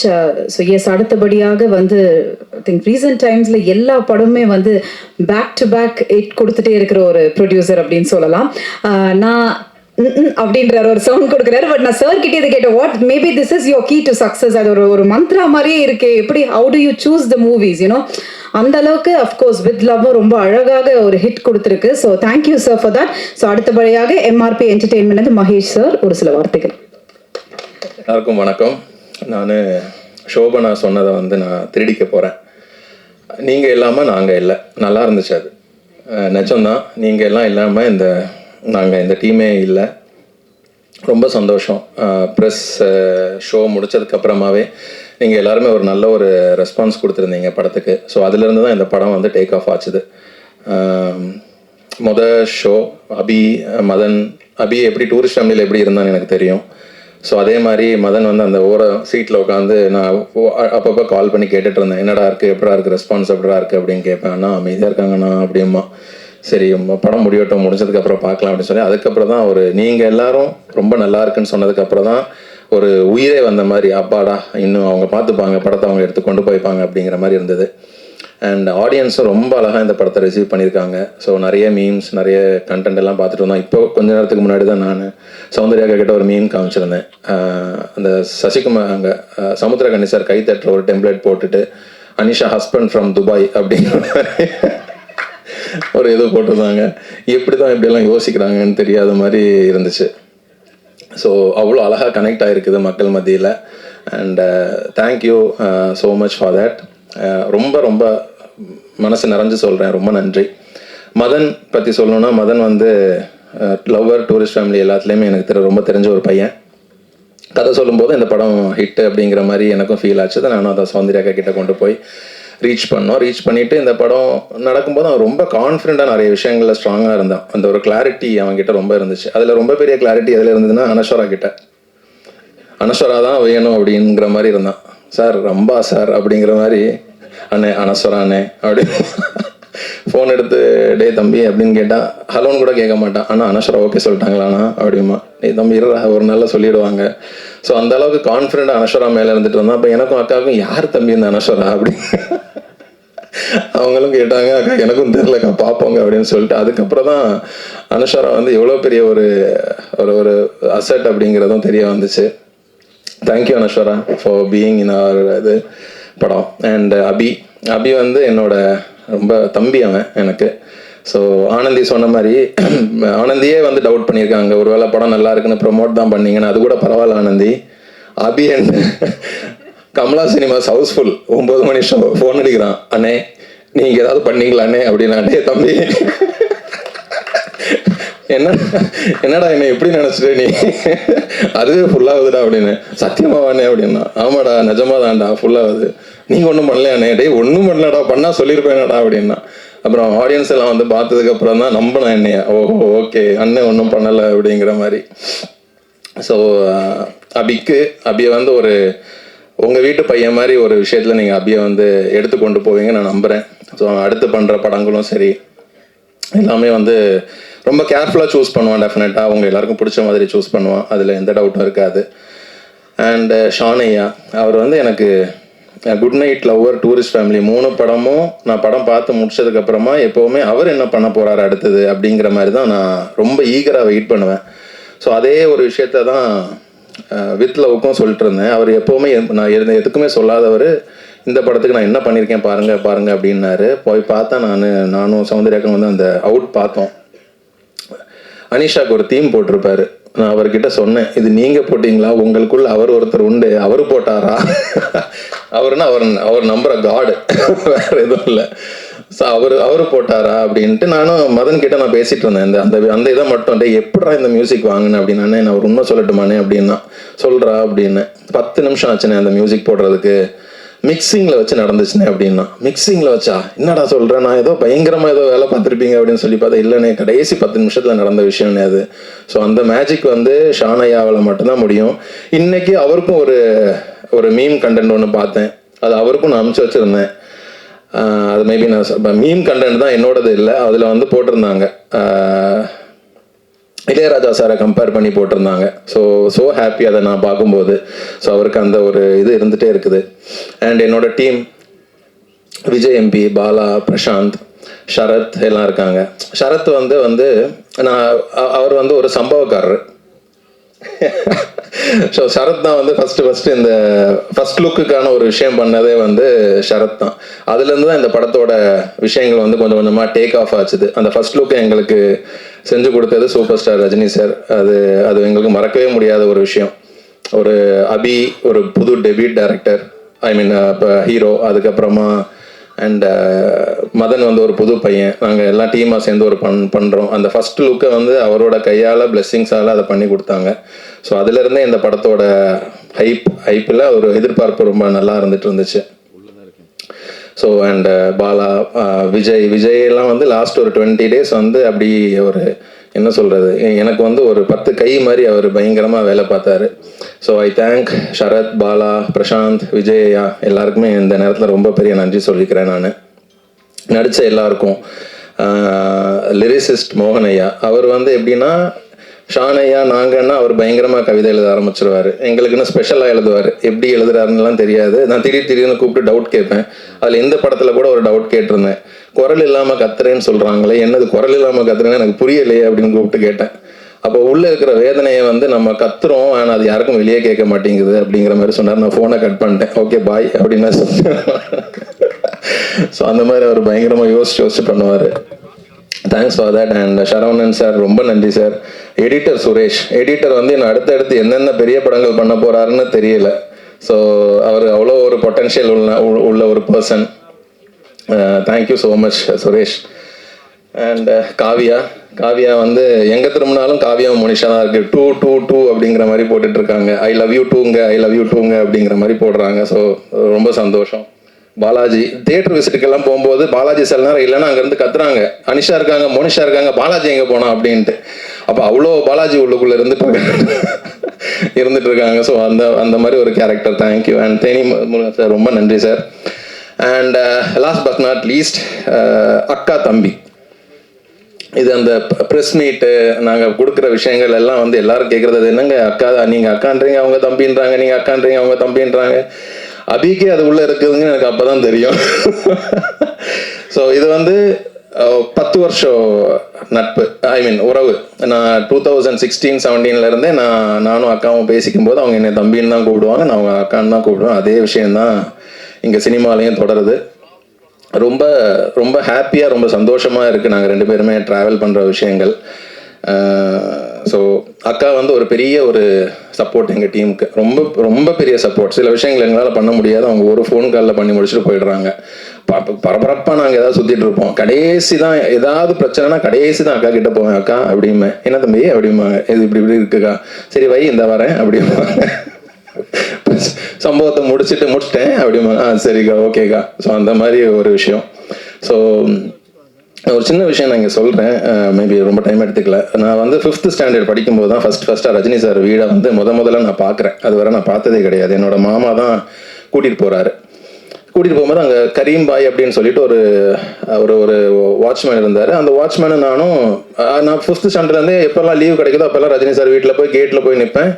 So S, அடுத்தபடியாக வந்து I think recent டைம்ஸில் எல்லா படமுமே வந்து பேக் டு பேக் ஹிட் கொடுத்துட்டே இருக்கிற ஒரு ப்ரொடியூசர் அப்படின்னு சொல்லலாம். நான் அப்படின்ற ஒரு சவுண்ட் கொடுக்குறாரு. பட் நான் சார் கிட்டே இதை கேட்டேன், what maybe this is your key to success. அது ஒரு மந்த்ரா மாதிரியே இருக்கு. எப்படி how do you choose the movies you know? அந்த அளவுக்கு அஃப்கோர்ஸ் வித் லவ்வும் ரொம்ப அழகாக ஒரு ஹிட் கொடுத்துருக்கு. So thank you sir for that. So அடுத்தபடியாக எம்ஆர்பி என்டர்டெயின்மெண்ட் மகேஷ் சார் ஒரு சில வார்த்தைகள். எல்லாருக்கும் வணக்கம். நான் ஷோபனா சொன்னதை வந்து நான் திருடிக்க போகிறேன். நீங்கள் இல்லாமல் நாங்கள் இல்லை. நல்லா இருந்துச்சு. அது நிஜம்தான். நீங்கள் எல்லாம் இல்லாமல் நாங்கள் இந்த டீமே இல்லை. ரொம்ப சந்தோஷம். ப்ரெஸ் ஷோ முடித்ததுக்கப்புறமாவே நீங்கள் எல்லாருமே ஒரு நல்ல ஒரு ரெஸ்பான்ஸ் கொடுத்துருந்தீங்க படத்துக்கு. ஸோ அதுலேருந்து தான் இந்த படம் வந்து டேக் ஆஃப் ஆச்சுது. ஷோ மதன் எப்படி டூரிஸ்ட் ஃபேமிலியில் எப்படி இருந்தான்னு எனக்கு தெரியும். ஸோ அதே மாதிரி மதன் வந்து அந்த சீட்டில் உட்காந்து நான் அப்பப்போ கால் பண்ணி கேட்டுட்டு இருந்தேன், என்னடா இருக்குது, எப்படா இருக்குது, ரெஸ்பான்ஸ் எப்படா இருக்குது அப்படின்னு கேட்பேன். அண்ணா அமைதியாக இருக்காங்கண்ணா அப்படிமா. சரி படம் முடிஞ்சதுக்கப்புறம் பார்க்கலாம் அப்படின்னு சொல்லி அதுக்கப்புறம் தான் நீங்கள் எல்லாரும் ரொம்ப நல்லா இருக்குன்னு சொன்னதுக்கப்புறம் தான் ஒரு உயிரே வந்த மாதிரி, அப்பாடா இன்னும் அவங்க பார்த்துப்பாங்க, படத்தை அவங்க எடுத்து கொண்டு போய்ப்பாங்க அப்படிங்கிற மாதிரி இருந்தது. அண்ட் ஆடியன்ஸும் ரொம்ப அழகாக இந்த படத்தை ரிசீவ் பண்ணியிருக்காங்க. ஸோ நிறைய மீம்ஸ், நிறைய கண்டென்ட் எல்லாம் பார்த்துட்டு வந்தோம். இப்போ கொஞ்ச நேரத்துக்கு முன்னாடி தான் நான் சௌந்தர்யா கிட்ட ஒரு மீம் காமிச்சிருந்தேன். அந்த சசிகுமார் அங்கே சமுத்திரகனி சார் கை தட்டுற ஒரு டெம்ப்ளேட் போட்டுட்டு அனிஷா ஹஸ்பண்ட் ஃப்ரம் துபாய் அப்படிங்கிற ஒரு இது போட்டிருந்தாங்க. எப்படி தான் இப்படியெல்லாம் யோசிக்கிறாங்கன்னு தெரியாத மாதிரி இருந்துச்சு. ஸோ அவ்வளோ அழகாக கனெக்ட் ஆகிருக்குது மக்கள் மத்தியில். And thank you so much for that. ரொம்ப ரொம்ப மனசு நிறைஞ்சு சொல்கிறேன், ரொம்ப நன்றி. மதன் பற்றி சொல்லணுன்னா, மதன் வந்து லவ்வர், டூரிஸ்ட் ஃபேமிலி எல்லாத்துலேயுமே எனக்கு ரொம்ப தெரிஞ்ச ஒரு பையன். கதை சொல்லும்போது இந்த படம் ஹிட் அப்படிங்கிற மாதிரி எனக்கும் ஃபீல் ஆச்சு. நானும் அதை சௌந்தர்யா கிட்ட கொண்டு போய் ரீச் பண்ணிவிட்டு இந்த படம் நடக்கும்போது அவன் ரொம்ப கான்ஃபிடென்ட்டாக நிறைய விஷயங்களில் ஸ்ட்ராங்காக இருந்தான். அந்த ஒரு கிளாரிட்டி அவன்கிட்ட ரொம்ப இருந்துச்சு. அதில் ரொம்ப பெரிய கிளாரிட்டி எதில் இருந்ததுன்னா அனஸ்வரா கிட்ட. அனஸ்வரா தான் வேணும் அப்படிங்கிற மாதிரி இருந்தான். சார் ரம்பா சார் அப்படிங்கிற மாதிரி, அண்ணே அனஸ்வரா அண்ணே அப்படின்னு ஃபோன் எடுத்து டே தம்பி அப்படின்னு கேட்டால் ஹலோன்னு கூட கேட்க மாட்டான். ஆனால் அனஸ்வரா ஓகே சொல்லிட்டாங்களாண்ணா அப்படிமா. டே தம்பி ஒரு நாளில் சொல்லிடுவாங்க. ஸோ அந்த அளவுக்கு கான்ஃபிடென்ட் அனஸ்வரா மேலே இருந்துட்டு வந்தான். அப்போ எனக்கும் அக்காவுக்கும் யார் தம்பி இந்த அனஸ்வரா அப்படின்னு அவங்களும் கேட்டாங்க. அக்கா எனக்கும் தெரியலக்கா பார்ப்போங்க அப்படின்னு சொல்லிட்டு அதுக்கப்புறம் தான் அனஸ்வரா வந்து எவ்வளோ பெரிய ஒரு ஒரு அசட் அப்படிங்கிறதும் தெரிய வந்துச்சு. Thank you Anaswara for being in our இது படம். அண்ட் அபி வந்து என்னோட ரொம்ப தம்பி அவன் எனக்கு. ஸோ ஆனந்தி சொன்ன மாதிரி ஆனந்தியே வந்து டவுட் பண்ணியிருக்காங்க, ஒருவேளை படம் நல்லா இருக்குன்னு ப்ரொமோட் தான் பண்ணீங்கன்னு. அது கூட பரவாயில்ல Anandhi. Abhi and Kamala cinemas housefull 9 மணி ஷோ ஃபோன் அடிக்கிறான், அண்ணே நீங்கள் ஏதாவது பண்ணீங்களா அண்ணே அப்படின்னா. அண்ணே தம்பி என்னடா என்ன எப்படி நினைச்சிட்டு நீ, அதுவே ஃபுல்லாகுதுடா அப்படின்னு. சத்தியமாவானே அப்படின்னா. ஆமாடா நிஜமா தான்டா ஃபுல்லாகுது. நீங்கள் ஒன்றும் பண்ணலையாண்ணே. டே ஒன்றும் பண்ணலடா, பண்ணா சொல்லியிருப்பேனடா அப்படின்னா. அப்புறம் ஆடியன்ஸ் எல்லாம் வந்து பார்த்ததுக்கப்புறம் தான் நம்பினேன் என்னைய. ஓஹோ ஓகே அண்ணன் ஒன்றும் பண்ணலை அப்படிங்கிற மாதிரி. ஸோ அபியை வந்து உங்கள் வீட்டு பையன் மாதிரி ஒரு விஷயத்தில் நீங்கள் அபியை வந்து எடுத்துக்கொண்டு போவீங்க நான் நம்புகிறேன். ஸோ அடுத்து பண்ணுற படங்களும் சரி எல்லாமே வந்து ரொம்ப கேர்ஃபுல்லாக சூஸ் பண்ணுவான். டெஃபினட்டாக அவங்க எல்லாருக்கும் பிடிச்ச மாதிரி சூஸ் பண்ணுவான், அதில் எந்த டவுட்டும் இருக்காது. அண்ட் ஷானையா அவர் வந்து எனக்கு good night, lover, tourist family 3 படமும் நான் படம் பார்த்து முடிச்சதுக்கப்புறமா எப்போவுமே அவர் என்ன பண்ண போகிறாரு அடுத்தது அப்படிங்கிற மாதிரி தான் நான் ரொம்ப ஈகராக வெயிட் பண்ணுவேன். ஸோ அதே ஒரு விஷயத்த தான் வித் லவ்வுக்கும் சொல்லிட்டு இருந்தேன். அவர் எப்போவுமே நான் எதுக்குமே சொல்லாதவர் இந்த படத்துக்கு நான் என்ன பண்ணியிருக்கேன் பாருங்க அப்படின்னாரு. போய் பார்த்தா நானும் சௌந்தர்யாக்கும் வந்து அந்த அவுட் பார்த்தோம். அனிஷாக்கு ஒரு தீம் போட்டிருப்பாரு. நான் அவர்கிட்ட சொன்னேன், இது நீங்கள் போட்டிங்களா, உங்களுக்குள்ள அவர் ஒருத்தர் உண்டு, அவர் போட்டாரா? அவர் நம்புற காடு, வேற எதுவும் இல்லை. ஸோ அவர் போட்டாரா அப்படின்ட்டு நானும் மதன் கிட்ட நான் பேசிட்டு இருந்தேன். அந்த இதை மட்டும் எப்படா இந்த மியூசிக் வாங்கினேன் அப்படின்னானே. நான் ஒரு உண்மை சொல்லட்டுமானே அப்படின்னா. சொல்றா அப்படின்னு. 10 நிமிஷம் ஆச்சுனே அந்த மியூசிக் போடுறதுக்கு. மிக்சிங்கில் வச்சு நடந்துச்சுனே அப்படின்னா. மிக்சிங்கில் வச்சா என்னடா சொல்கிறேன், நான் ஏதோ பயங்கரமாக ஏதோ வேலை பார்த்துருப்பீங்க அப்படின்னு சொல்லி பார்த்தா இல்லைண்ணே, கடைசி 10 நிமிஷத்தில் நடந்த விஷயம்னே அது. ஸோ அந்த மேஜிக் வந்து ஷானையாவில் மட்டும்தான் முடியும். இன்னைக்கு அவருக்கும் ஒரு மீம் கண்டென்ட் ஒன்று பார்த்தேன். அது அவருக்கும் நான் அனுப்பிச்சு வச்சுருந்தேன். அது மேபி நான் மீம் கண்டென்ட் தான் என்னோடது இல்லை. அதில் வந்து போட்டிருந்தாங்க, இளையராஜா சாரை கம்பேர் பண்ணி போட்டிருந்தாங்க. ஸோ ஹாப்பி அதை நான் பார்க்கும்போது. ஸோ அவருக்கு அந்த ஒரு இது இருந்துகிட்டே இருக்குது. அண்ட் என்னோட டீம் விஜய் எம்பி, பாலா, பிரசாந்த், ஷரத் எல்லாம் இருக்காங்க. ஷரத் வந்து நான் அவர் வந்து ஒரு சம்பவக்காரர். ஸோ ஷரத் தான் வந்து ஃபர்ஸ்ட் இந்த ஃபர்ஸ்ட் லுக்குக்கான ஒரு விஷயம் பண்ணதே வந்து ஷரத் தான். அதுலேருந்து தான் இந்த படத்தோட விஷயங்கள் வந்து கொஞ்சம் கொஞ்சமாக டேக் ஆஃப் ஆச்சுது. அந்த ஃபர்ஸ்ட் லுக்கை எங்களுக்கு செஞ்சு கொடுத்தது சூப்பர் ஸ்டார் ரஜினி சார். அது எங்களுக்கு மறக்கவே முடியாத ஒரு விஷயம். ஒரு அபி ஒரு புது டெபியூட் டைரக்டர், ஐ மீன் இப்போ ஹீரோ. அதுக்கப்புறமா அண்ட் மதன் வந்து ஒரு புது பையன். நாங்கள் எல்லாம் டீமாக சேர்ந்து ஒரு பண்ணுறோம். அந்த ஃபர்ஸ்ட் லுக்கை வந்து அவரோட கையால் பிளெஸ்ஸிங்ஸால் அதை பண்ணி கொடுத்தாங்க. ஸோ அதுலேருந்தே இந்த படத்தோட ஹைப்பில் ஒரு எதிர்பார்ப்பு ரொம்ப நல்லா இருந்துச்சு. ஸோ அண்ட் பாலா, விஜய் எல்லாம் வந்து லாஸ்ட் ஒரு 20 days வந்து அப்படி ஒரு என்ன சொல்கிறது, எனக்கு வந்து ஒரு 10 கை மாதிரி அவர் பயங்கரமாக வேலை பார்த்தாரு. So I thank Sharath, Bala, Prashanth, Vijaya எல்லாருக்குமே இந்த நேரத்தில் ரொம்ப பெரிய நன்றி சொல்லிக்கிறேன். நான் நடித்த எல்லாருக்கும், லிரிசிஸ்ட் மோகன் ஐயா, அவர் வந்து எப்படின்னா ஷான் ஐயா நாங்கன்னா அவர் பயங்கரமாக கவிதை எழுத ஆரம்பிச்சிருவார். எங்களுக்குன்னு ஸ்பெஷலாக எழுதுவார். எப்படி எழுதுறாருன்னுலாம் தெரியாது. நான் திடீர்னு கூப்பிட்டு டவுட் கேட்பேன். அதில் எந்த படத்தில் கூட ஒரு டவுட் கேட்டிருந்தேன். குரல் இல்லாமல் கத்துறேன்னு சொல்கிறாங்களே, என்னது குரல் இல்லாமல் கத்துறேன்னு எனக்கு புரியலையே அப்படின்னு கூப்பிட்டு கேட்டேன். அப்போ உள்ளே இருக்கிற வேதனையை வந்து நம்ம கத்துறோம், ஆனால் அது யாருக்கும் வெளியே கேட்க மாட்டேங்குது அப்படிங்கிற மாதிரி சொன்னார். நான் ஃபோனை கட் பண்ணிட்டேன். ஓகே பாய் அப்படின்னு சொன்னேன். ஸோ அந்த மாதிரி அவர் பயங்கரமாக யோசிச்சு பண்ணுவார். Thanks for that. And Saravanan sir ரொம்ப நன்றி சார். எடிட்டர் சுரேஷ், எடிட்டர் வந்து இன்னும் அடுத்தடுத்து என்னென்ன பெரிய படங்கள் பண்ண போகிறாருன்னு தெரியல. ஸோ அவர் அவ்வளோ ஒரு பொட்டன்ஷியல் உள்ள ஒரு person. Thank you so much Suresh. And Kavya வந்து எங்கே திரும்பினாலும் காவியா மோனிஷா தான் இருக்குது. 2 அப்படிங்கிற மாதிரி போட்டுட்டு இருக்காங்க. ஐ லவ் யூ டூங்க அப்படிங்கிற மாதிரி போடுறாங்க. ஸோ ரொம்ப சந்தோஷம். பாலாஜி தியேட்டர் விசிட்டுக்கெல்லாம் போகும்போது பாலாஜி சில நேரம் இல்லைன்னா அங்கேருந்து கத்துறாங்க, அனிஷா இருக்காங்க, மோனிஷா இருக்காங்க, பாலாஜி எங்கே போனோம் அப்படின்ட்டு. அப்போ அவ்வளோ பாலாஜி உள்ளுக்குள்ளே இருந்துட்டு இருக்காங்க. ஸோ அந்த மாதிரி ஒரு character. Thank you. And Theni sir ரொம்ப நன்றி sir. And last but not least அக்கா தம்பி. இது அந்த ப்ரெஸ் மீட்டு நாங்கள் கொடுக்குற விஷயங்கள் எல்லாம் வந்து எல்லாரும் கேட்குறது என்னங்க அக்கா, நீங்கள் அக்கான்றீங்க அவங்க தம்பின்றாங்க, நீங்கள் அக்கான்றீங்க அவங்க தம்பின்றாங்க. அபிக்கே அது உள்ளே இருக்குதுன்னு எனக்கு அப்போ தான் தெரியும். ஸோ இது வந்து 10 வருஷம் நட்பு, ஐ மீன் உறவு. நான் 2016-17 நானும் அக்காவும் பேசிக்கும் போது அவங்க என்னை தம்பின்னு தான் கூப்பிடுவாங்க, நான் அவங்க அக்கான்னு தான் கூப்பிடுவேன். அதே விஷயந்தான் இங்கே சினிமாலையும் தொடருது. ரொம்ப ரொம்ப ஹாப்பியாக ரொம்ப சந்தோஷமாக இருக்குது நாங்கள் 2 பேருமே ட்ராவல் பண்ணுற விஷயங்கள். ஸோ அக்கா வந்து ஒரு பெரிய ஒரு சப்போர்ட் எங்கள் டீமுக்கு, ரொம்ப ரொம்ப பெரிய சப்போர்ட். சில விஷயங்கள் எங்களால் பண்ண முடியாது, அவங்க ஒரு ஃபோன் காலில் பண்ணி முடிச்சுட்டு போயிடுறாங்க. பரபரப்பாக நாங்கள் ஏதாவது சுற்றிட்டு இருப்போம். கடைசி தான் ஏதாவது பிரச்சனைனா கடைசி தான் அக்கா கிட்டே போவேன். அக்கா அப்படிமே, என்ன தம்பி அப்படிம்பாங்க, இது இப்படி இருக்குக்கா, சரி வை இந்த வரேன் அப்படிம்பாங்க. சம்பவத்தை முடிச்சிட்டேன் அப்படிம்பாங்க, சரிக்கா ஓகேக்கா. ஸோ அந்த மாதிரி ஒரு விஷயம். ஸோ ஒரு சின்ன விஷயம் நான் இங்கே சொல்கிறேன், மேபி ரொம்ப டைம் எடுத்துக்கல. நான் வந்து 5th ஸ்டாண்டர்ட் படிக்கும்போது தான் ஃபஸ்ட்டாக ரஜினி சார் வீடை வந்து முதல்ல நான் பார்க்குறேன். அது வரை நான் பார்த்ததே கிடையாது. என்னோட மாமா தான் கூட்டிகிட்டு போகும்போது அங்கே கரீம் பாய் அப்படின்னு சொல்லிட்டு ஒரு வாட்ச்மேன் இருந்தார். அந்த வாட்ச்மேனு நான் 5th ஸ்டாண்டர்ட்லேருந்தே எப்போல்லாம் லீவ் கிடைக்குதோ அப்போல்லாம் ரஜினி சார் வீட்டில் போய் கேட்டில் போய் நிற்பேன்.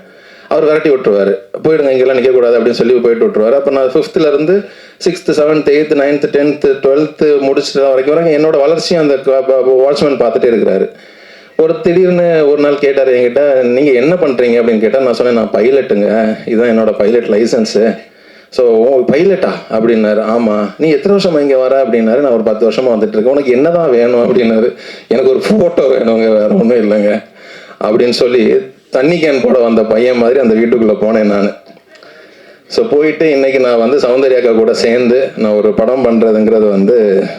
அவர் விரட்டி விட்டுருவார், போயிடுங்க இங்கெல்லாம் நிற்கக்கூடாது அப்படின்னு சொல்லி போயிட்டு விட்டுருவார். அப்போ நான் 5th 6th 7th 8th 9th 10th 12th முடிச்சுட்டு வரைக்கும் என்னோட வளர்ச்சியும் அந்த வாட்ச்மேன் பார்த்துட்டே இருக்கிறாரு. திடீர்னு ஒரு நாள் கேட்டார் என்கிட்ட, நீங்கள் என்ன பண்ணுறீங்க அப்படின்னு கேட்டால் நான் சொன்னேன், நான் பைலட்டுங்க, இதுதான் என்னோட பைலட் லைசன்ஸு. ஸோ பைலட்டா அப்படின்னாரு. ஆமாம். நீ எத்தனை வருஷமா இங்கே வர அப்படின்னாரு. நான் ஒரு 10 வருஷமாக வந்துட்டு இருக்கேன். உனக்கு என்ன தான் வேணும் அப்படின்னாரு. எனக்கு ஒரு ஃபோட்டோ வேணுங்க, வேறு ஒன்றும் இல்லைங்க அப்படின்னு சொல்லி தண்ணி கேன் போட வந்த பையன் மாதிரி அந்த வீட்டுக்குள்ளே போனேன் நான். ஸோ போயிட்டு இன்னைக்கு நான் வந்து சௌந்தர்யாக்கா கூட சேர்ந்து நான் ஒரு படம் பண்ணுறதுங்கிறது வந்து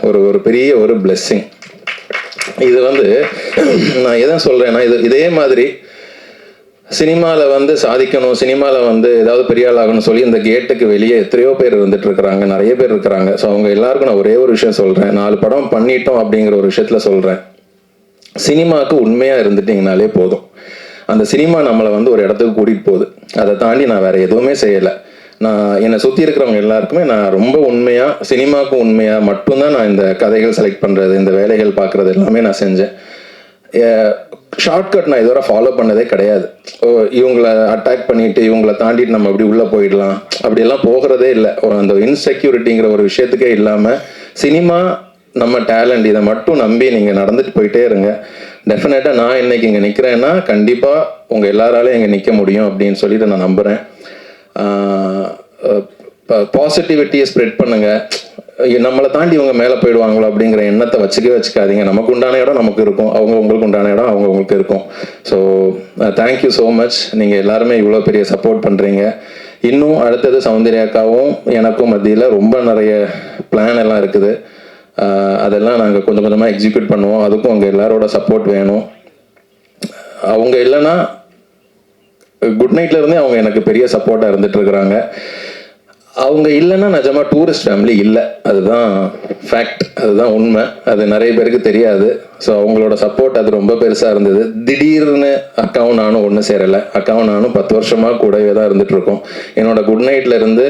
ஒரு பெரிய ஒரு பிளெஸ்ஸிங். இது வந்து நான் எதை சொல்கிறேன்னா, இதே மாதிரி சினிமாவில் வந்து சாதிக்கணும், சினிமாவில் வந்து ஏதாவது பெரிய ஆள் ஆகணும்னு சொல்லி இந்த கேட்டுக்கு வெளியே எத்தனையோ பேர் இருந்துட்டு இருக்கிறாங்க, நிறைய பேர் இருக்கிறாங்க. ஸோ அவங்க எல்லாருக்கும் நான் ஒரே ஒரு விஷயம் சொல்கிறேன், 4 படம் பண்ணிட்டோம் அப்படிங்கிற ஒரு விஷயத்தில் சொல்கிறேன். சினிமாவுக்கு உண்மையாக இருந்துட்டிங்கனாலே போதும். அந்த சினிமா நம்மளை வந்து ஒரு இடத்துக்கு கூட்டிகிட்டு போகுது. அதை தாண்டி நான் வேறு எதுவுமே செய்யலை. நான் என்னை சுற்றி இருக்கிறவங்க எல்லாருக்குமே நான் ரொம்ப உண்மையாக, சினிமாவுக்கு உண்மையாக மட்டும்தான் நான் இந்த கதைகள் செலக்ட் பண்ணுறது, இந்த வேலைகள் பார்க்குறது எல்லாமே நான் செஞ்சேன். ஷார்ட்கட் நான் இதுவரை ஃபாலோ பண்ணதே கிடையாது. இவங்களை அட்டாக் பண்ணிட்டு இவங்களை தாண்டிட்டு நம்ம அப்படி உள்ளே போயிடலாம் அப்படியெல்லாம் போகிறதே இல்லை. அந்த இன்செக்யூரிட்டிங்கிற ஒரு விஷயத்துக்கே இல்லாமல் சினிமா நம்ம டேலண்ட் இதை மட்டும் நம்பி நீங்கள் நடந்துட்டு போயிட்டே இருங்க. டெஃபினட்டாக நான் இன்னைக்கு இங்கே நிற்கிறேன்னா கண்டிப்பாக உங்கள் எல்லாராலையும் இங்கே நிற்க முடியும் அப்படின்னு சொல்லிட்டு நான் நம்புகிறேன். பாசிட்டிவிட்டியை ஸ்ப்ரெட் பண்ணுங்கள். நம்மளை தாண்டி இவங்க மேலே போயிடுவாங்களோ அப்படிங்கிற எண்ணத்தை வச்சுக்காதீங்க. நமக்கு உண்டான இடம் நமக்கு இருக்கும், உங்களுக்கு உண்டான இடம் அவங்களுக்கு இருக்கும். So thank you so much. நீங்கள் எல்லாருமே இவ்வளோ பெரிய சப்போர்ட் பண்ணுறீங்க. இன்னும் அடுத்தது சௌந்தர்யாக்காவும் எனக்கும் மத்தியில் ரொம்ப நிறைய பிளான் எல்லாம் இருக்குது. அதெல்லாம் நாங்கள் கொஞ்சம் கொஞ்சமாக எக்ஸிக்யூட் பண்ணுவோம். அதுக்கும் உங்கள் எல்லாரோட சப்போர்ட் வேணும். அவங்க இல்லைன்னா குட் நைட்லேருந்தே அவங்க எனக்கு பெரிய சப்போர்ட்டாக இருந்துட்டு இருக்கிறாங்க. அவங்க இல்லைன்னா நிஜமா டூரிஸ்ட் ஃபேமிலி இல்லை. அதுதான் ஃபேக்ட், அதுதான் உண்மை. அது நிறைய பேருக்கு தெரியாது. ஸோ அவங்களோட சப்போர்ட் அது ரொம்ப பெருசாக இருந்தது. திடீர்னு அக்காவும் நானும் ஒன்று சேரலை. அக்காவும் நானும் 10 வருஷமாக கூடவே தான் இருந்துட்டு இருக்கோம். என்னோட குட் நைட்ல இருந்து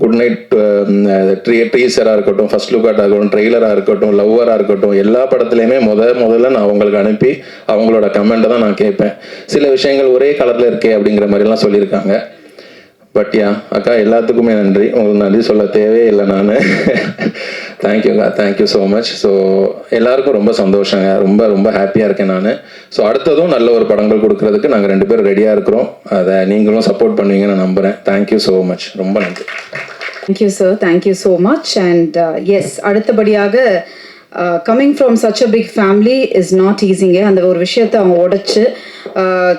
குட் நைட் டீசராக இருக்கட்டும், ஃபர்ஸ்ட் லுக்காட்டாக இருக்கட்டும், ட்ரெய்லராக இருக்கட்டும், லவ்வராக இருக்கட்டும், எல்லா படத்துலையுமே முதல்ல நான் அவங்களுக்கு அனுப்பி அவங்களோட கமெண்ட்டை தான் நான் கேட்பேன். சில விஷயங்கள் ஒரே கலரில் இருக்கே அப்படிங்கிற மாதிரிலாம் சொல்லியிருக்காங்க. பட் அக்கா எல்லாத்துக்குமே நன்றி. உங்களுக்கு நன்றி சொல்ல தேவையில்லை நான். தேங்க்யூக்கா, தேங்க்யூ ஸோ மச். ஸோ எல்லாருக்கும் ரொம்ப சந்தோஷங்க, ரொம்ப ரொம்ப ஹாப்பியாக இருக்கேன் நான். ஸோ அடுத்ததும் நல்ல ஒரு படங்கள் கொடுக்கறதுக்கு நாங்கள் 2 பேரும் ரெடியாக இருக்கிறோம். அதை நீங்களும் சப்போர்ட் பண்ணுவீங்கன்னு நான் நம்புகிறேன். Thank you so much. ரொம்ப நன்றி. Thank you sir, thank you so much. And yes, அடுத்தபடியாக coming from such a big family is not ஈஸிங்க. அந்த ஒரு விஷயத்தை அவங்க உடைச்சு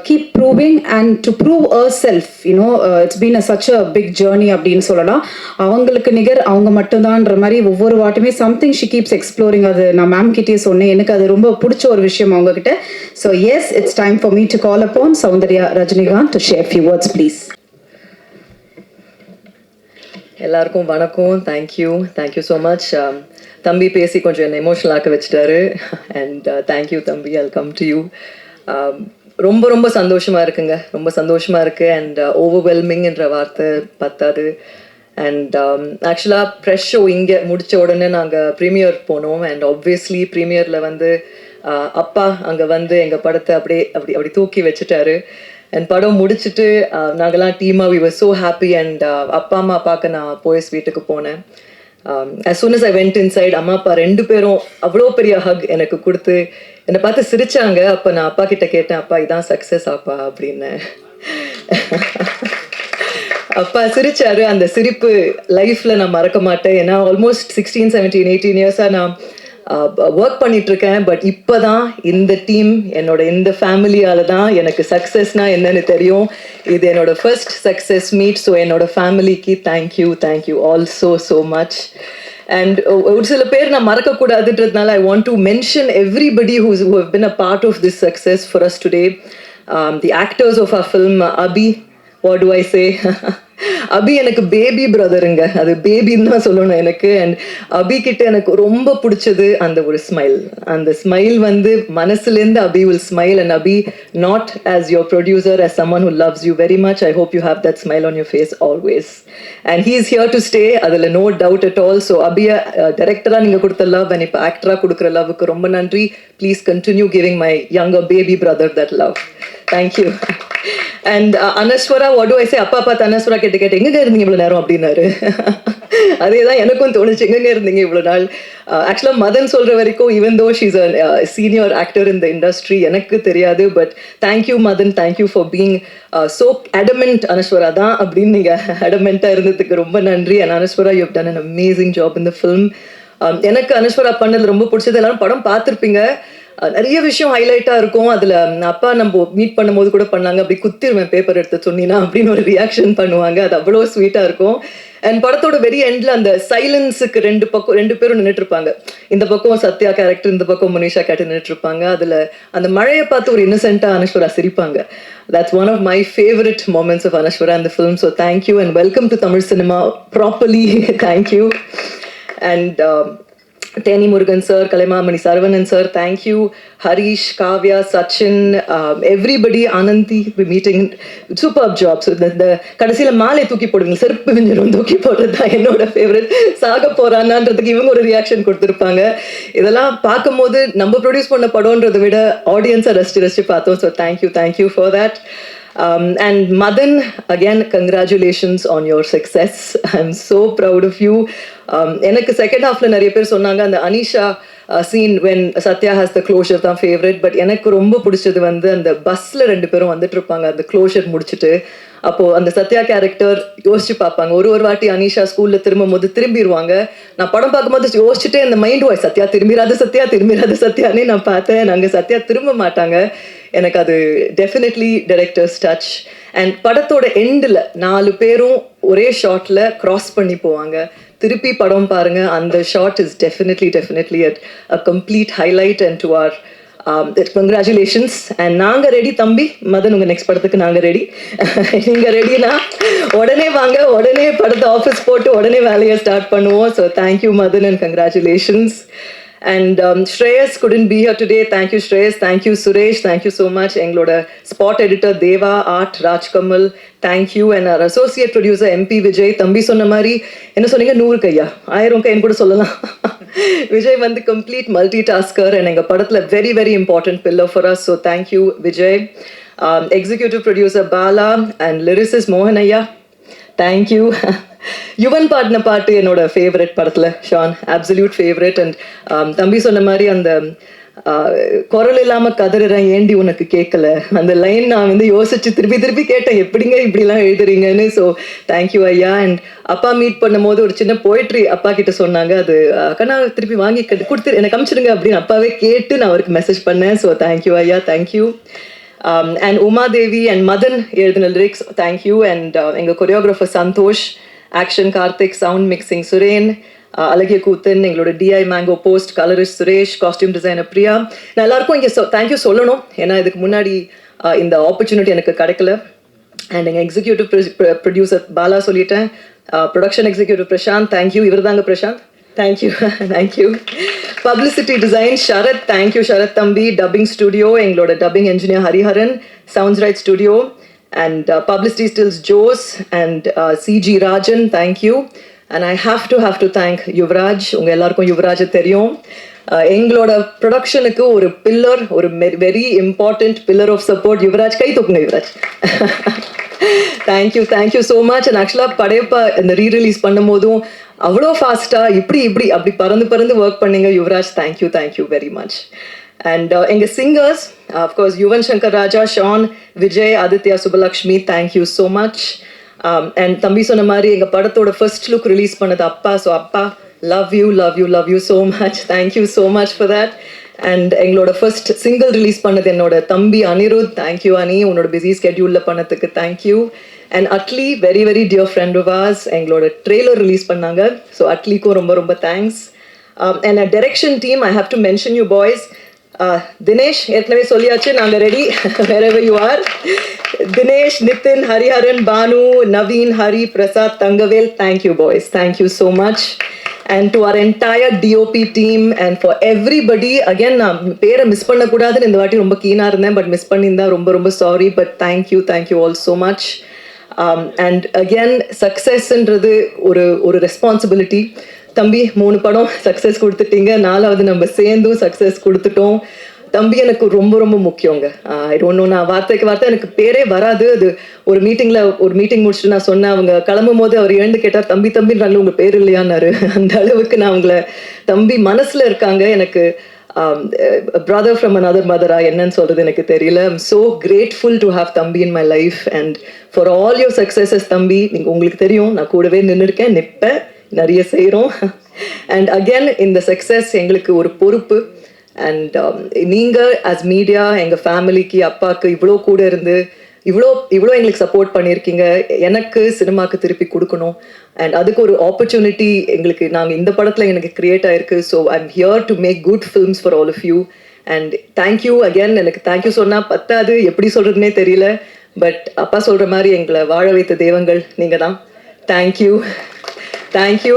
keep proving and to prove herself, you know it's been such a big journey அப்படின்னு சொல்லலாம். அவங்களுக்கு நிகர் அவங்க மட்டும்தான்ற மாதிரி ஒவ்வொரு வாட்டுமே சம்திங் ஷி கீப்ஸ் எக்ஸ்ப்ளோரிங். அது நான் மேம் கிட்டே சொன்னேன், எனக்கு அது ரொம்ப பிடிச்ச ஒரு விஷயம் அவங்ககிட்ட. So yes, it's time for me to call upon Soundarya Rajinikanth to share few words please. எல்லாருக்கும் வணக்கம். Thank you so much. தம்பி பேசி கொஞ்சம் என்னை எமோஷனல் ஆக்க வச்சுட்டாரு. அண்ட் தேங்க்யூ தம்பி, ஐல் கம் டு யூ. ரொம்ப ரொம்ப சந்தோஷமாக இருக்குங்க, ரொம்ப சந்தோஷமாக இருக்குது. அண்ட் ஓவர்வெல்மிங்ன்ற வார்த்தை பத்தாது. அண்ட் ஆக்சுவலாக ப்ரெஷ் ஷோ இங்கே முடித்த உடனே நாங்கள் ப்ரீமியர் போனோம். அண்ட் ஆப்வியஸ்லி ப்ரீமியரில் வந்து அப்பா அங்கே வந்து எங்கள் படத்தை அப்படி தூக்கி வச்சுட்டாரு. அண்ட் படம் முடிச்சுட்டு நாங்கள்லாம் டீமாக we were so happy. And அப்பா அம்மா பார்க்க நான் போயஸ் வீட்டுக்கு போனேன். as soon as I went inside, அம்மா அப்பா 2 பேரும் அவ்வளோ பெரிய ஹக் எனக்கு கொடுத்து என்னை பார்த்து சிரிச்சாங்க. அப்போ நான் அப்பா கிட்ட கேட்டேன், அப்பா இதான் சக்ஸஸ் அப்பா அப்படின்னு. அப்பா சிரிச்சாரு. அந்த சிரிப்பு லைஃப்பில் நான் மறக்க மாட்டேன். ஏன்னா ஆல்மோஸ்ட் 16, 17, 18 இயர்ஸாக நான் ஒர்க் பண்ணிட்டு இருக்கேன். பட் இப்போ தான் இந்த டீம், என்னோட இந்த ஃபேமிலியால் தான் எனக்கு சக்ஸஸ்னா என்னன்னு தெரியும். இது என்னோட ஃபர்ஸ்ட் சக்ஸஸ் மீட். ஸோ என்னோட ஃபேமிலிக்கு thank you all so much. And ஒரு சில பேர் நான் மறக்கக்கூடாதுன்றதுனால I want to mention everybody who have been a part of this success for us today. The actors of our film, Abhi, what do I say? அபி எனக்கு baby பிரதருங்க, அது பேபின்னு தான் சொல்லணும் எனக்கு. And அபி கிட்ட எனக்கு ரொம்ப பிடிச்சது அந்த ஒரு ஸ்மைல். அந்த ஸ்மைல் வந்து மனசுலேருந்து Abhi will smile. And Abhi, not as your producer, as someone who loves you very much, I hope you have that smile on your face always. And he is here to stay, அதில் no doubt at all. So அபியை டைரக்டராக நீங்கள் கொடுத்த love and இப்போ ஆக்டராக கொடுக்குற லவ்வுக்கு ரொம்ப நன்றி. Please continue giving my younger baby brother that love. Thank you. And Anaswara, what do I say? அப்பா பார்த்து அனஸ்வரா கேட்டு எங்கே இருந்தீங்க இவ்வளோ நேரம் அப்படின்னாரு. அதே தான் எனக்கும் தோணுச்சு, எங்கே இருந்தீங்க இவ்வளோ நாள். ஆக்சுவலாக மதன் சொல்கிற வரைக்கும் even though she's a senior actor in the industry, எனக்கு தெரியாது. But thank you Madan, thank you for being so adamant. Anaswara தான் அப்படின்னு நீங்கள் அடமெண்ட்டாக இருந்ததுக்கு ரொம்ப நன்றி. And Anaswara, you have done an amazing job in the film. எனக்கு அனஸ்வரா பண்ணது ரொம்ப பிடிச்சது. எல்லாரும் படம் பார்த்துருப்பீங்க, நிறைய விஷயம் ஹைலைட்டாக இருக்கும். அதில் அப்பா நம்ம மீட் பண்ணும்போது கூட பண்ணாங்க, அப்படி குத்திடுவேன் பேப்பர் எடுத்து சொன்னீங்கன்னா அப்படின்னு ஒரு ரியாக்ஷன் பண்ணுவாங்க. அது அவ்வளோ ஸ்வீட்டாக இருக்கும். அண்ட் படத்தோட வெரி எண்டில் அந்த சைலன்ஸுக்கு 2 பேரும் நின்றுட்டு இருப்பாங்க. இந்த பக்கம் சத்யா கேரக்டர், இந்த பக்கம் மனிஷா கேரக்டர் நின்றுட்டு இருப்பாங்க. அதில் அந்த மழையை பார்த்து ஒரு இன்னசென்ட்டாக அனஸ்வரா சிரிப்பாங்க. That's one of my favorite moments of Anashwara in the film. So thank you and welcome to Tamil cinema properly. Thank you. And Teni Murugan sir, Kalemamani Saravanan sir, thank you. Harish, Kavya, Sachin, everybody, Ananthi, we meeting, superb job. So the கடைசியில மாலை தூக்கி போடுவீங்க, செருப்பு விஞ்சிரும் தூக்கி போடுறது தான் என்னோட favourite. சாக போறானான்றதுக்கு இவங்க ஒரு ரியாக்ஷன் கொடுத்துருப்பாங்க. இதெல்லாம் பார்க்கும்போது நம்ம ப்ரொடியூஸ் பண்ண படம்ன்றதை விட ஆடியன்ஸை ரசிச்சு பார்த்தோம். So thank you for that. And Madan, again, congratulations on your success. I'm so proud of you. எனக்கு செகண்ட் ஹாஃப்ல நிறைய பேர் சொன்னாங்க அந்த Anisha scene when Sathya has the closure தான் ஃபேவரட். பட் எனக்கு ரொம்ப பிடிச்சது வந்து அந்த பஸ்ல 2 பேரும் வந்துட்டு இருப்பாங்க அந்த க்ளோஷர் முடிச்சுட்டு. அப்போ அந்த சத்யா கேரக்டர் யோசிச்சு பார்ப்பாங்க. ஒரு வாட்டி அனிஷா ஸ்கூல்ல திரும்பும் போது திரும்பிடுவாங்க. நான் படம் பார்க்கும்போது யோசிச்சுட்டே அந்த மைண்ட் வாய்ஸ் சத்யா திரும்பிராத சத்யானே நான் பார்த்தேன். நாங்கள் சத்யா திரும்ப மாட்டாங்க. எனக்கு அது டெஃபினெட்லி டைரக்டர்ஸ் டச். அண்ட் படத்தோட எண்டில் 4 பேரும் ஒரே ஷார்ட்ல கிராஸ் பண்ணி போவாங்க. திருப்பி படம் பாருங்க, அந்த shot is definitely a complete highlight. And டு ஆர் கங்க்ராச்சுலேஷன்ஸ். அண்ட் நாங்கள் ரெடி தம்பி. மதன், உங்கள் நெக்ஸ்ட் படத்துக்கு நாங்கள் ரெடி. நீங்கள் ரெடினா உடனே வாங்க, உடனே படத்தை ஆஃபீஸ் போட்டு உடனே வேலையை ஸ்டார்ட் பண்ணுவோம். So thank you Madan and congratulations. And Shreyas couldn't be here today. Thank you Shreyas. Thank you Suresh. Thank you so much. Engloda spot editor Deva, art Raj Kamal. Thank you. And our associate producer MP Vijay. Thambi sonna mari enna sonninga 100 kaiya 1000 kai enkuda sollalam. Vijay வந்து complete multitasker and enga padathla very important pillar for us. So thank you Vijay. Executive producer Bala and lyricist Mohan Ayya. Thank you. Yuvan பாடின பாட்டு என்னோட favourite படத்துல, Shawn absolute favourite. And தம்பி சொன்ன மாதிரி அந்த குரல் இல்லாம கதறுறேன் ஏண்டி உனக்கு கேட்கல அந்த லைன் நான் வந்து யோசிச்சு திருப்பி கேட்டேன், எப்படிங்க இப்படிலாம் எழுதுறீங்கன்னு. ஸோ தேங்க்யூ ஐயா. அண்ட் அப்பா மீட் பண்ணும் போது ஒரு சின்ன போய்ட்ரி அப்பா கிட்ட சொன்னாங்க, அது அக்கா திருப்பி வாங்கி கொடுத்து எனக்கு அமிச்சிடுங்க அப்படின்னு அப்பாவே கேட்டு நான் அவருக்கு மெசேஜ் பண்ணேன். ஸோ தேங்க்யூ ஐயா, thank you. And Uma Devi and Madan எழுதின லிரிக்ஸ், தேங்க்யூ. அண்ட் எங்கள் choreographer Santhosh, action Karthik, sound mixing Suren, அழகிய கூத்தன், எங்களோட DI Mango Post colourist Suresh, costume designer Priya. நான் எல்லாருக்கும் இங்கே தேங்க்யூ சொல்லணும், ஏன்னா இதுக்கு முன்னாடி இந்த ஆப்பர்ச்சுனிட்டி எனக்கு கிடைக்கல. அண்ட் எங்கள் எக்ஸிக்யூட்டிவ் ப்ரொடியூசர் பாலா சொல்லிட்டேன், ப்ரொடக்ஷன் எக்ஸிக்யூட்டிவ் பிரசாந்த், தேங்க்யூ. இவர் தாங்க Prashanth, thank you. Publicity design Sharath, thank you Sharath தம்பி. டப்பிங் ஸ்டுடியோ, எங்களோட dubbing engineer Hariharan, sounds right studio. And publicity stills Jose and CG Rajan, thank you. And I have to thank Yuvraj. உங்க எல்லாருக்கும் யுவராஜ் தெரியும். எங்களோட ப்ரொடக்ஷனுக்கு ஒரு பில்லர், ஒரு very important pillar of support Yuvraj. கை தூக்குங்க Yuvraj. Thank you so much. And ஆக்சுவலாக படையப்பா இந்த ரீரிலீஸ் பண்ணும் போதும் அவ்வளோ ஃபாஸ்ட்டாக இப்படி அப்படி பறந்து ஒர்க் பண்ணீங்க Yuvaraj. Thank you very much. And எங்க singers, of course, Yuvan Shankar Raja, Sean, Vijay, Aditya, Subbalakshmi, thank you so much. And தம்பி சொன்ன மாதிரி எங்க படத்தோட ஃபர்ஸ்ட் லுக் ரிலீஸ் பண்ணது அப்பா. ஸோ அப்பா, love you so much. Thank you so much for that. And எங்களோட ஃபர்ஸ்ட் சிங்கிள் ரிலீஸ் பண்ணது என்னோட தம்பி அனிருத். தேங்க்யூ அனி, உன்னோட பிஸி ஸ்கெட்யூலில் பண்ணதுக்கு thank you. And Atlee, very dear friend of ours, எங்களோட ட்ரெய்லர் ரிலீஸ் பண்ணாங்க. ஸோ அட்லிக்கும் ரொம்ப thanks. And a direction team, I have to mention you boys. Dinesh ஏற்கனவே சொல்லியாச்சு, நாங்கள் ready wherever you are. Dinesh, Nithin, Hariharan, Bhanu, Naveen, Hari, Prasad, Thangavel, thank you boys, thank you so much. And to our entire DOP team and for everybody, again நான் பேரை miss பண்ணக்கூடாதுன்னு இந்த வாட்டி ரொம்ப கீனாக இருந்தேன், பட் மிஸ் பண்ணியிருந்தா ரொம்ப sorry. But thank you all so much. And again, சக்ஸஸ்ன்றது ஒரு ரெஸ்பான்சிபிலிட்டி. தம்பி 3 படம் சக்ஸஸ் கொடுத்துட்டீங்க, 4வது நம்ம சேர்ந்தும் சக்ஸஸ் கொடுத்துட்டோம். தம்பி எனக்கு ரொம்ப முக்கியங்க. ஐ டோன்ட் நோ, நான் வார்த்தை எனக்கு பேரே வராது. அது ஒரு மீட்டிங் முடிச்சுட்டு நான் சொன்னேன், அவங்க கிளம்பும் போது அவர் எழுந்து கேட்டார், தம்பின்றாங்க உங்க பேர் இல்லையான்னாரு. அந்த அளவுக்கு நான் அவங்கள தம்பி மனசுல இருக்காங்க. எனக்கு brother from another mother, என்னன்னு சொல்றது எனக்கு தெரியல. I'm so grateful to have தம்பி in my life and for all your successes தம்பி. உங்களுக்கு தெரியும், நான் கூடவே நின்றுருக்கேன், நிற்பேன், நிறைய செய்கிறோம். அண்ட் அகேன் இந்த சக்ஸஸ் எங்களுக்கு ஒரு பொறுப்பு. அண்ட் நீங்கள் ஆஸ் மீடியா எங்கள் ஃபேமிலிக்கு, அப்பாவுக்கு இவ்வளோ கூட இருந்து இவ்வளோ எங்களுக்கு சப்போர்ட் பண்ணியிருக்கீங்க. எனக்கு சினிமாவுக்கு திருப்பி கொடுக்கணும். அண்ட் அதுக்கு ஒரு ஆப்பர்ச்சுனிட்டி எங்களுக்கு இந்த படத்தில் எனக்கு கிரியேட் ஆயிருக்கு. So I'm here to make good films for all of you. And thank you again. எனக்கு தேங்க்யூ சொன்னால் பத்தாது, எப்படி சொல்கிறதுனே தெரியல. பட் அப்பா சொல்கிற மாதிரி எங்களை வாழ வைத்த தெய்வங்கள் நீங்கள் தான். தேங்க்யூ.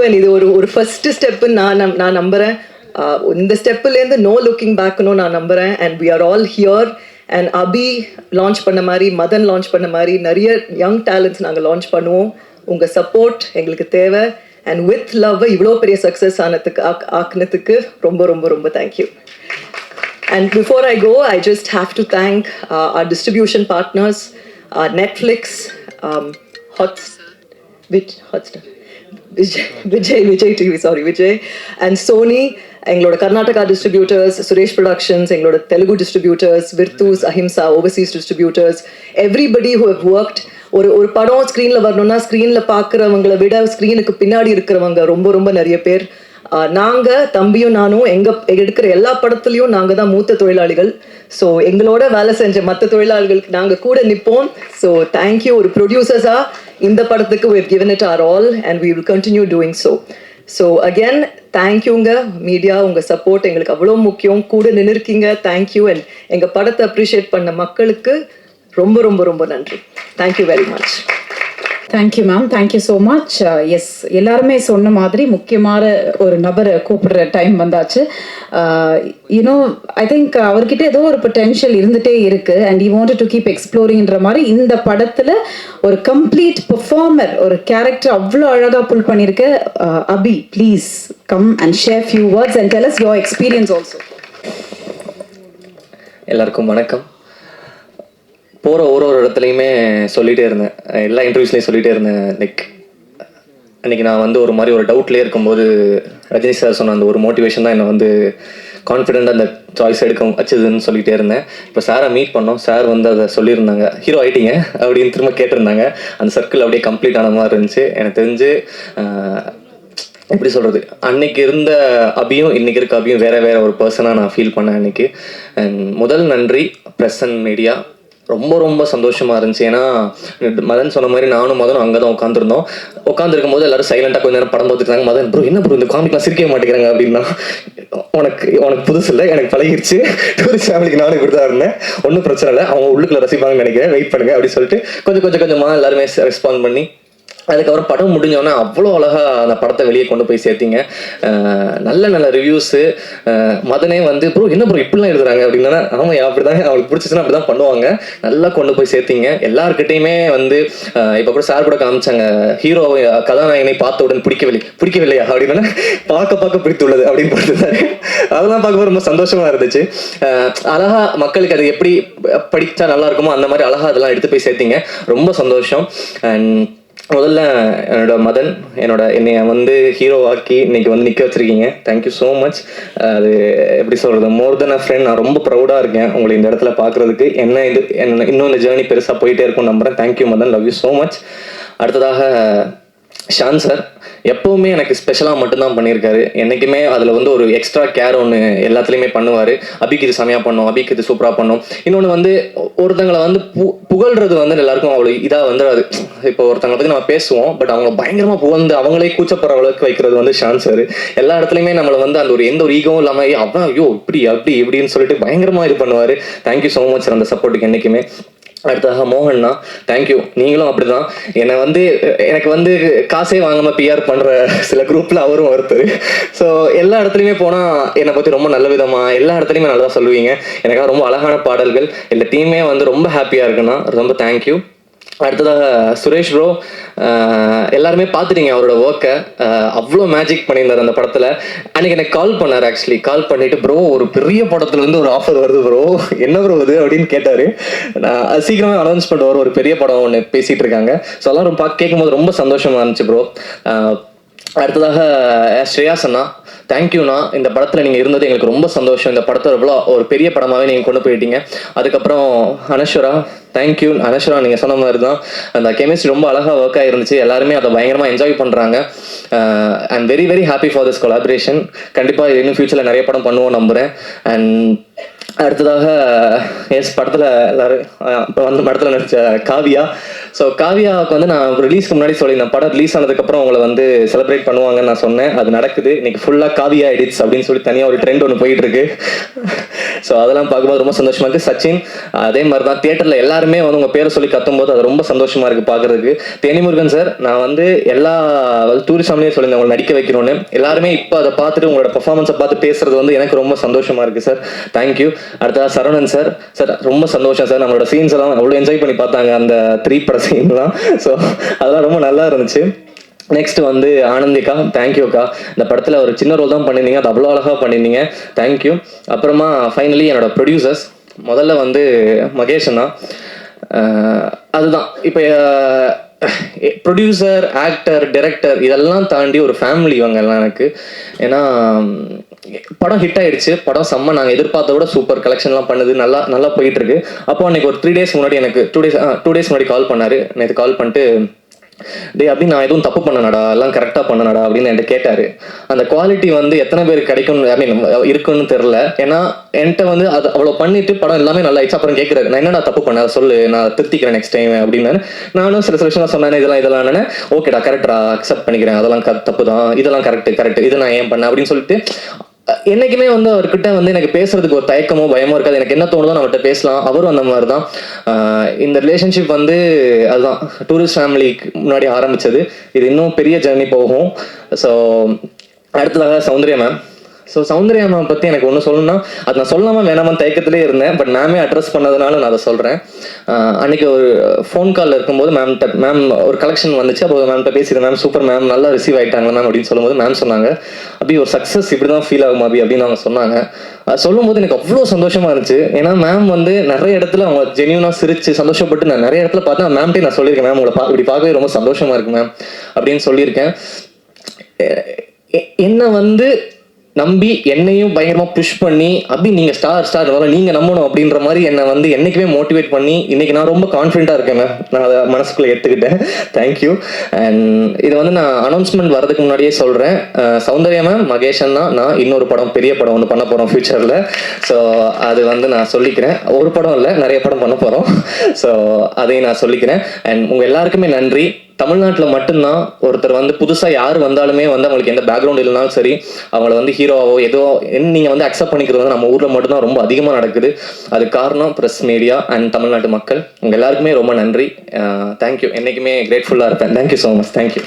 அண்ட் இது ஒரு ஃபர்ஸ்ட் ஸ்டெப்புன்னு நான் நம்புகிறேன். இந்த ஸ்டெப்புலேருந்து நோ லுக்கிங் பேக்னு நான் நம்புகிறேன். And we are all here. And Abhi launch பண்ண மாதிரி, மதன் லான்ச் பண்ண மாதிரி நிறைய யங் டேலண்ட்ஸ் நாங்கள் லான்ச் பண்ணுவோம். உங்கள் சப்போர்ட் எங்களுக்கு தேவை. அண்ட் வித் லவ் இவ்வளோ பெரிய சக்ஸஸ் ஆக்குனதுக்கு ரொம்ப ரொம்ப ரொம்ப thank you. And before I go, I just have to thank our distribution partners, Netflix, Hotstar, Vijay TV, sorry, Vijay, and Sony, எங்களோட கர்நாடகா டிஸ்ட்ரிபியூட்டர்ஸ், சுரேஷ் ப்ரொடக்ஷன்ஸ், எங்களோட தெலுங்கு டிஸ்ட்ரிபியூட்டர்ஸ், விர்த்தூஸ், Ahimsa, overseas distributors, everybody who have worked. ஒரு படம் ஸ்க்ரீனில் வரணும்னா ஸ்க்ரீனில் பார்க்குறவங்களை விட ஸ்க்ரீனுக்கு பின்னாடி இருக்கிறவங்க ரொம்ப ரொம்ப நிறைய பேர். நாங்கள் தம்பியும் நானும் எடுக்கிற எல்லா படத்துலையும் நாங்கள் தான் மூத்த தொழிலாளிகள். ஸோ எங்களோட வேலை செஞ்ச மற்ற தொழிலாளிகளுக்கு நாங்கள் கூட நிற்போம். So thank you. ஒரு ப்ரொடியூசர்ஸாக இந்த படத்துக்கு we have given it our all and we will continue doing so. So again தேங்க்யூங்க மீடியா. உங்கள் சப்போர்ட் எங்களுக்கு அவ்வளோ முக்கியம். கூட நின்றுருக்கீங்க. தேங்க்யூ. அண்ட் எங்கள் படத்தை அப்ரிஷியேட் பண்ண மக்களுக்கு ரொம்ப ரொம்ப ரொம்ப நன்றி. Thank you very much. Thank you ma'am, thank you so much. Yes, எல்லாருமே சொன்ன மாதிரி முக்கியமான ஒரு நபரை கூப்பிடுற டைம் வந்தாச்சு. யூனோ ஐ திங்க் அவர்கிட்ட ஏதோ ஒரு பொட்டென்ஷியல் இருந்துகிட்டே இருக்கு and you wanted to keep எக்ஸ்ப்ளோரிங்ன்ற மாதிரி இந்த படத்தில் ஒரு கம்ப்ளீட் பெர்ஃபார்மர், ஒரு கேரக்டர் அவ்வளோ அழகாக புல் பண்ணியிருக்க. Abhi, please come and share few words and tell us your experience also. எல்லாருக்கும் வணக்கம். போகிற ஒரு இடத்துலையுமே சொல்லிகிட்டே இருந்தேன், எல்லா இன்டர்வியூஸ்லையும் சொல்லிகிட்டே இருந்தேன். லைக் அன்றைக்கி நான் வந்து ஒரு மாதிரி ஒரு டவுட்லேயே இருக்கும்போது ரஜினி சார் சொன்ன அந்த ஒரு மோட்டிவேஷன் தான் என்னை வந்து கான்ஃபிடென்ட்டாக அந்த சாய்ஸ் எடுக்க வச்சதுன்னு சொல்லிகிட்டே இருந்தேன். இப்போ சாரை மீட் பண்ணோம். சார் வந்து அதை சொல்லியிருந்தாங்க, ஹீரோ ஆகிட்டீங்க அப்படின்னு திரும்ப கேட்டிருந்தாங்க. அந்த சர்க்கிள் அப்படியே கம்ப்ளீட் ஆன மாதிரி இருந்துச்சு. எனக்கு தெரிஞ்சு எப்படி சொல்கிறது, அன்னைக்கு இருந்த அபியும் இன்னைக்கு இருக்க அபியும் வேற வேற ஒரு பர்சனாக நான் ஃபீல் பண்ணேன் அன்னைக்கு. அண்ட் முதல் நன்றி ப்ரெஸ் அண்ட் மீடியா. ரொம்ப ரொம்ப சந்தோஷமாக இருந்துச்சு. ஏன்னா மதன் சொன்ன மாதிரி நானும் மதனும் அங்கே தான் உட்காந்துருக்கும் போது எல்லாரும் சைலண்டாக கொஞ்ச நேரம் படம் பார்த்துருக்காங்க. மதன் ப்ரோ என்ன ப்ரோ இந்த காமிக்லாம் சிரிக்கவே மாட்டேங்கிறாங்க அப்படின்னா, உனக்கு புதுசு இல்லை, எனக்கு பழகிடுச்சு. டூரிஸ்ட் ஃபேமிலிக்கு நானும் இப்படி தான் இருந்தேன், ஒன்றும் பிரச்சனை இல்லை, அவங்க உள்ளுக்குள்ள ரசிப்பாங்கன்னு நினைக்கிறேன், வெயிட் பண்ணுங்க அப்படின்னு சொல்லிட்டு கொஞ்சமாக எல்லாருமே ரெஸ்பாண்ட் பண்ணி அதுக்கப்புறம் படம் முடிஞ்சோடனே அவ்வளோ அழகாக அந்த படத்தை வெளியே கொண்டு போய் சேர்த்திங்க. நல்ல ரிவ்யூஸு. மதனே வந்து ப்ரோ என்ன ப்ரோ இப்படிலாம் எழுதுறாங்க அப்படின்னா, ஆமாம் அப்படி தான், அவங்களுக்கு பிடிச்சிச்சுன்னா அப்படி தான் பண்ணுவாங்க. நல்லா கொண்டு போய் சேர்த்திங்க. எல்லாருக்கிட்டையுமே வந்து இப்போ கூட சார் கூட காமிச்சாங்க, ஹீரோ கதாநாயகனை பார்த்தவுடன் பிடிக்கவில்லையா அப்படின்னா, பார்க்க பிடித்துள்ளது அப்படின்னு பார்த்துட்டாரு. அதெல்லாம் பார்க்கும்போது ரொம்ப சந்தோஷமாக இருந்துச்சு. அழகா மக்களுக்கு அது எப்படி படித்தா நல்லா இருக்குமோ அந்த மாதிரி அழகா அதெல்லாம் எடுத்து போய் சேர்த்திங்க. ரொம்ப சந்தோஷம். அண்ட் முதல்ல மதன் என்னைய வந்து ஹீரோ ஆக்கி இன்னைக்கு வந்து நிற்க வச்சிருக்கீங்க. Thank you so much. அது எப்படி சொல்கிறது, மோர் தென் அ ஃப்ரெண்ட். நான் ரொம்ப ப்ரௌடாக இருக்கேன் உங்களை இந்த இடத்துல பார்க்குறதுக்கு. என்ன இன்னும் இந்த ஜேர்னி பெருசாக போயிட்டே இருக்கும்னு நம்புகிறேன். Thank you Madan, love you so much. அடுத்ததாக ஷான் சார் எப்போவுமே எனக்கு ஸ்பெஷலாக மட்டும்தான் பண்ணியிருக்காரு. என்றைக்குமே அதில் வந்து ஒரு எக்ஸ்ட்ரா கேர் ஒன்று எல்லாத்துலேயுமே பண்ணுவார். அபிக்கு இது செமையாக பண்ணும், அபிக்கு இது சூப்பராக பண்ணும். இன்னொன்று வந்து ஒருத்தங்களை வந்து புகழ்றது வந்து எல்லாருக்கும் அவ்வளோ இதாக வந்துடாது. இப்போ ஒருத்தங்களை பற்றி நம்ம பேசுவோம், பட் அவங்க பயங்கரமாக புகழ்ந்து அவங்களே கூச்சப்படுற அளவுக்கு வைக்கிறது வந்து ஷான் சார். எல்லா இடத்துலையுமே நம்மளை வந்து அந்த ஒரு எந்த ஒரு ஈகவும் இல்லாமல் அவ்வளோ ஐயோ இப்படி அப்படி இப்படின்னு சொல்லிட்டு பயங்கரமாக இது பண்ணுவார். தேங்க்யூ ஸோ மச் அந்த சப்போர்ட்டுக்கு என்றைக்குமே. அடுத்ததாக மோகன்னா, தேங்க்யூ. நீங்களும் அப்படிதான். எனக்கு வந்து காசே வாங்காமல் பிஆர் பண்ணுற சில குரூப்பில் அவரும் ஒருத்தர். ஸோ எல்லா இடத்துலையுமே போனால் என்னை பற்றி ரொம்ப நல்ல விதமாக எல்லா இடத்துலையுமே நல்லா சொல்லுவீங்க. எனக்காக ரொம்ப அழகான பாடல்கள். இந்த டீமே வந்து ரொம்ப ஹாப்பியாக இருக்குன்னா ரொம்ப தேங்க்யூ. அடுத்ததாக சுரேஷ் ப்ரோ, எல்லாருமே பார்த்துட்டீங்க அவரோட ஒர்க்கை. அவ்வளோ மேஜிக் பண்ணியிருந்தார் அந்த படத்தில். அன்றைக்கி எனக்கு கால் பண்ணார். ஆக்சுவலி கால் பண்ணிவிட்டு, ப்ரோ ஒரு பெரிய படத்துலேருந்து ஒரு ஆஃபர் வருது ப்ரோ, என்ன ப்ரோ அது அப்படின்னு கேட்டார். நான் சீக்கிரமே அனௌன்ஸ்மெண்ட் வரும், ஒரு பெரிய படம் ஒன்று பேசிகிட்டு இருக்காங்க. ஸோ எல்லாரும் கேட்கும்போது ரொம்ப சந்தோஷமாக இருந்துச்சு ப்ரோ. அடுத்ததாக ஸ்ரேயாஸ் அண்ணா, தேங்க்யூண்ணா. இந்த படத்தில் நீங்கள் இருந்தது எங்களுக்கு ரொம்ப சந்தோஷம். இந்த படத்தை எவ்வளோ ஒரு பெரிய படமாகவே நீங்கள் கொண்டு போயிட்டீங்க. அதுக்கப்புறம் அனஸ்வரா, தேங்க்யூ. அனஸ்வரா, நீங்கள் சொன்ன மாதிரி தான் அந்த கெமிஸ்ட்ரி ரொம்ப அழகாக ஒர்க் ஆகிருந்துச்சு. எல்லாருமே அதை பயங்கரமாக என்ஜாய் பண்ணுறாங்க. I am very very happy for this collaboration. கண்டிப்பாக இன்னும் ஃபியூச்சரில் நிறைய படம் பண்ணுவோம் நம்புகிறேன். அண்ட் அடுத்ததாக படத்தில் எல்லாரும் வந்து படத்தில் நடித்த காவியா, ஸோ காவியாவுக்கு வந்து நான் ரிலீஸ்க்கு முன்னாடி சொல்லியிருந்தேன், படம் ரிலீஸ் ஆனதுக்கப்புறம் அவங்கள வந்து செலிப்ரேட் பண்ணுவாங்கன்னு நான் சொன்னேன். அது நடக்குது. இன்னைக்கு ஃபுல்லாக காவியா எடிட்ஸ் அப்படின்னு சொல்லி தனியாக ஒரு ட்ரெண்ட் ஒன்று போயிட்டு இருக்கு. ஸோ அதெல்லாம் பார்க்கும்போது ரொம்ப சந்தோஷமா இருக்கு. சச்சின் அதே மாதிரி தான், தியேட்டரில் எல்லாருமே வந்து உங்கள் பேரை சொல்லி கத்தும்போது அது ரொம்ப சந்தோஷமா இருக்கு பார்க்கறதுக்கு. தேனிமுருகன் சார், நான் வந்து எல்லா டூரிசம்லேயும் சொல்லியிருந்தேன் உங்களை நடிக்க வைக்கணும்னு. எல்லாருமே இப்போ அதை பார்த்துட்டு உங்களோட பர்ஃபார்மன்ஸை பார்த்து பேசுறது வந்து எனக்கு ரொம்ப சந்தோஷமா இருக்கு சார். தேங்க்யூ. அடுத்தது சரவணன் சார், சார் ரொம்ப சந்தோஷம் சார். நம்மளோட சீன்ஸ் எல்லாம் அவ்வளோ என்ஜாய் பண்ணி பார்த்தாங்க, அந்த 3 பட சீன்லாம். ஸோ அதெல்லாம் ரொம்ப நல்லா இருந்துச்சு. நெக்ஸ்ட் வந்து ஆனந்திகா, தேங்க்யூக்கா. இந்த படத்தில் ஒரு சின்ன ரோல் தான் பண்ணியிருந்தீங்க, அது அவ்வளோ அழகாக பண்ணியிருந்தீங்க. தேங்க்யூ. அப்புறமா ஃபைனலி என்னோட ப்ரொடியூசர்ஸ், முதல்ல வந்து மகேஷ் அண்ணா. அதுதான் இப்போ ப்ரொடியூசர், ஆக்டர், டைரக்டர் இதெல்லாம் தாண்டி ஒரு ஃபேமிலி இவங்க எல்லாம் எனக்கு. ஏன்னா படம் ஹிட் ஆயிடுச்சு, படம் செம்ம, நாங்கள் எதிர்பார்த்த விட சூப்பர் கலெக்ஷன்லாம் பண்ணுது, நல்லா போயிட்டு இருக்கு. அப்போ அன்னைக்கு ஒரு 3 days முன்னாடி எனக்கு 2 days முன்னாடி கால் பண்ணாரு. நேற்று கால் பண்ணிட்டு, டே அப்படி நான் எதுவும் தப்பு பண்ணனடா, எல்லாம் கரெக்டாக பண்ணனடா அப்படின்னு என்கிட்ட கேட்டார். அந்த குவாலிட்டி வந்து எத்தனை பேருக்கு கிடைக்கும் இருக்குன்னு தெரில. ஏன்னா என்கிட்ட வந்து அது அவ்வளோ பண்ணிட்டு படம் எல்லாமே நல்லா ஆயிடுச்சு. அப்புறம் கேட்குறாரு, நான் என்னடா தப்பு பண்ண சொல்லு, நான் திருத்திக்கிறேன் நெக்ஸ்ட் டைம் அப்படின்னு. நானும் சில விஷயம் சொன்னேன், இதெல்லாம் ஓகேடா கரெக்டா அக்செப்ட் பண்ணிக்கிறேன், அதெல்லாம் தப்பு தான், இதெல்லாம் கரெக்ட், இதை நான் ஏன் பண்ணேன் அப்படின்னு சொல்லிட்டு. என்னைக்குமே வந்து அவர்கிட்ட வந்து எனக்கு பேசுறதுக்கு ஒரு தயக்கமோ பயமோ இருக்காது. எனக்கு என்ன தோணுதோ நான் அவர்கிட்ட பேசலாம். அவரும் அந்த மாதிரி தான். இந்த ரிலேஷன்ஷிப் வந்து அதுதான் டூரிஸ்ட் ஃபேமிலிக்கு முன்னாடி ஆரம்பிச்சது. இது இன்னும் பெரிய ஜர்னி போகும். ஸோ அடுத்ததாக Soundarya ma'am. So Soundarya ma'am பற்றி எனக்கு ஒன்று சொல்லணும்னா, அது நான் சொல்லாமல் வேணாமல் தயக்கத்திலே இருந்தேன். பட் மேமே அட்ரஸ் பண்ணதுனால நான் அதை சொல்கிறேன். அன்றைக்கி ஒரு ஃபோன் காலில் இருக்கும்போது மேம் ஒரு கலெக்ஷன் வந்துச்சு. அப்போ மேம்கிட்ட பேசியிருந்தேன், மேம் சூப்பர் மேம், நல்லா ரிசீவ் ஆகிட்டாங்க மேம் அப்படின்னு சொல்லும்போது மேம் சொன்னாங்க, அப்படி ஒரு சக்ஸஸ் இப்படி தான் ஃபீல் ஆகும் அப்படி அப்படின்னு அவங்க சொன்னாங்க. அது சொல்லும்போது எனக்கு அவ்வளோ சந்தோஷமாக இருந்துச்சு. ஏன்னா மேம் வந்து நிறைய இடத்துல அவங்க ஜென்யூனாக சிரிச்சு சந்தோஷப்பட்டு நான் நிறைய இடத்துல பார்த்தேன். மேம்கிட்டே நான் சொல்லியிருக்கேன், மேம் உங்களை இப்படி பார்க்கவே ரொம்ப சந்தோஷமாக இருக்கு மேம் அப்படின்னு சொல்லியிருக்கேன். என்னை வந்து நம்பி என்னையும் பயங்கரமா புஷ் பண்ணி அப்படி நீங்க ஸ்டார் நீங்க நம்பணும் அப்படின்ற மாதிரி என்னை வந்து என்னைக்குமே மோட்டிவேட் பண்ணி இன்னைக்கு நான் ரொம்ப கான்ஃபிடென்ட்டா இருக்கேன் மேம். நான் அதை மனசுக்குள்ள எடுத்துக்கிட்டேன். தேங்க்யூ. அண்ட் இது வந்து நான் அனௌன்ஸ்மெண்ட் வரதுக்கு முன்னாடியே சொல்றேன், சௌந்தர்யா மேம், மகேஷ் அண்ணா, நான் இன்னொரு படம், பெரிய படம் ஒன்று பண்ண போறோம் ஃபியூச்சர்ல. ஸோ அது வந்து நான் சொல்லிக்கிறேன். ஒரு படம் இல்லை, நிறைய படம் பண்ண போறோம். ஸோ அதையும் நான் சொல்லிக்கிறேன். அண்ட் உங்க எல்லாருக்குமே நன்றி. தமிழ்நாட்டில் மட்டும்தான் ஒருத்தர் வந்து புதுசாக யார் வந்தாலுமே வந்து அவங்களுக்கு எந்த பேக்ரவுண்ட் இல்லைனாலும் சரி, அவங்கள வந்து ஹீரோவோ ஏதோ நீங்கள் வந்து அக்செப்ட் பண்ணிக்கிறது வந்து நம்ம ஊரில் மட்டும்தான் ரொம்ப அதிகமாக நடக்குது. அது காரணம் ப்ரெஸ், மீடியா அண்ட் தமிழ்நாட்டு மக்கள். உங்கள் எல்லாருக்குமே ரொம்ப நன்றி. தேங்க்யூ. என்றைக்குமே கிரேட்ஃபுல்லாக இருப்பேன். Thank you so much. தேங்க்யூ.